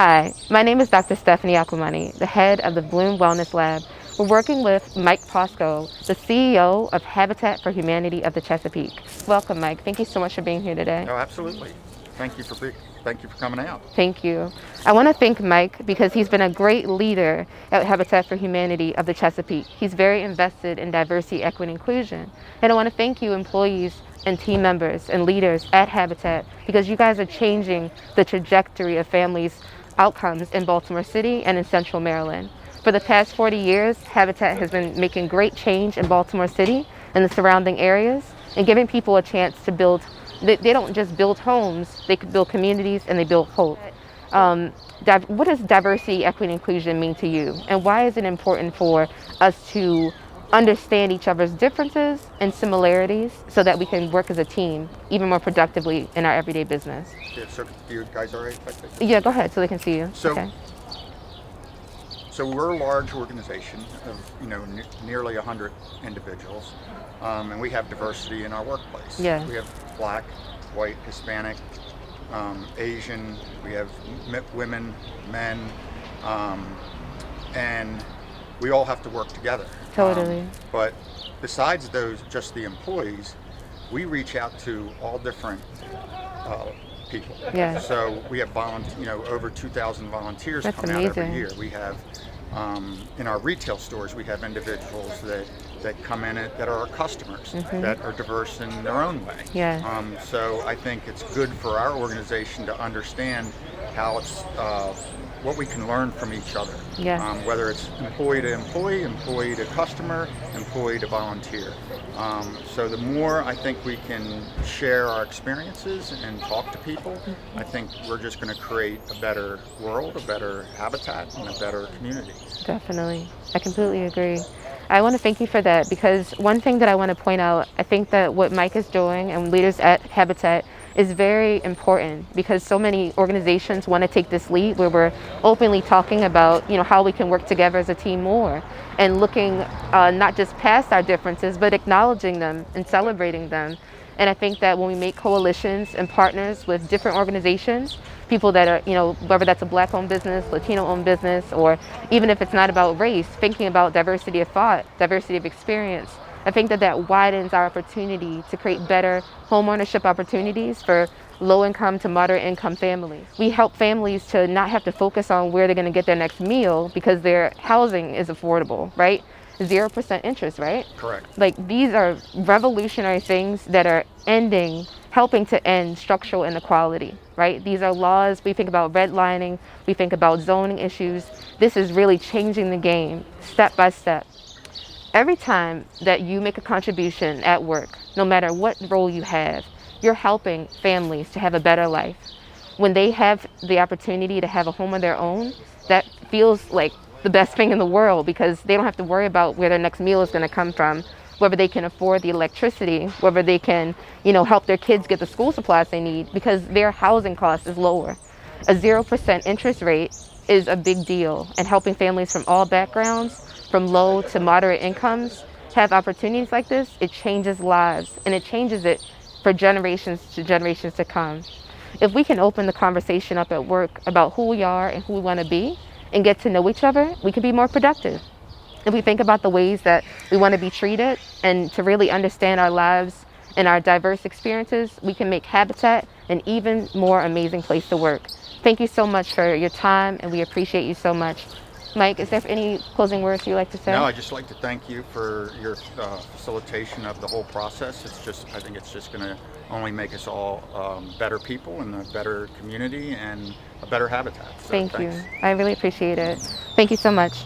Hi, my name is Dr. Stephanie Akoumany, the head of the Bloom Wellness Lab. We're working with Mike Posco, the CEO of Habitat for Humanity of the Chesapeake. Welcome, Mike. Thank you so much for being here today. Oh, absolutely. Thank you for coming out. Thank you. I want to thank Mike because he's been a great leader at Habitat for Humanity of the Chesapeake. He's very invested in diversity, equity, and inclusion. And I want to thank you, employees and team members and leaders at Habitat, because you guys are changing the trajectory of families' outcomes in Baltimore City and in Central Maryland. For the past 40 years, Habitat has been making great change in Baltimore City and the surrounding areas and giving people a chance to build. They don't just build homes, they could build communities and they build hope. What does diversity, equity, and inclusion mean to you? And why is it important for us to understand each other's differences and similarities so that we can work as a team even more productively in our everyday business? Yeah, so you guys all right? Yeah, go ahead so they can see you. So, Okay. so we're a large organization of nearly 100 individuals, and we have diversity in our workplace. Yeah. We have Black, white, Hispanic, Asian. We have women, men, and we all have to work together. Totally. But besides those, just the employees, we reach out to all different people. Yeah. So we have over 2,000 volunteers That's come out every amazing. year. We have in our retail stores, we have individuals that come in that are our customers, that are diverse in their own way. Yeah. So I think it's good for our organization to understand how it's what we can learn from each other. Yes. Whether it's employee to employee, employee to customer, employee to volunteer. So the more I think we can share our experiences and talk to people, I think we're just going to create a better world, a better habitat, and a better community. Definitely. I completely agree. I want to thank you for that because one thing that I want to point out, I think that what Mike is doing and leaders at Habitat is very important because so many organizations want to take this lead where we're openly talking about, how we can work together as a team more and looking not just past our differences, but acknowledging them and celebrating them. And I think that when we make coalitions and partners with different organizations, people that are, whether that's a Black-owned business, Latino-owned business, or even if it's not about race, thinking about diversity of thought, diversity of experience, I think that widens our opportunity to create better home ownership opportunities for low-income to moderate-income families. We help families to not have to focus on where they're going to get their next meal because their housing is affordable, right? 0% interest, right? Correct. Like these are revolutionary things that are helping to end structural inequality, right? These are laws, we think about redlining, we think about zoning issues. This is really changing the game step by step. Every time that you make a contribution at work, no matter what role you have, you're helping families to have a better life. When they have the opportunity to have a home of their own, that feels like the best thing in the world because they don't have to worry about where their next meal is going to come from, whether they can afford the electricity, whether they can, help their kids get the school supplies they need because their housing cost is lower. A 0% interest rate is a big deal, and helping families from all backgrounds, from low to moderate incomes, have opportunities like this, it changes lives, and it changes it for generations to come. If we can open the conversation up at work about who we are and who we want to be and get to know each other, we can be more productive. If we think about the ways that we want to be treated and to really understand our lives and our diverse experiences, we can make Habitat an even more amazing place to work. Thank you so much for your time, and we appreciate you so much. Mike, is there any closing words you'd like to say? No, I'd just like to thank you for your facilitation of the whole process. I think it's just going to only make us all better people and a better community and a better habitat. So Thank you. thanks. I really appreciate it. Thank you so much.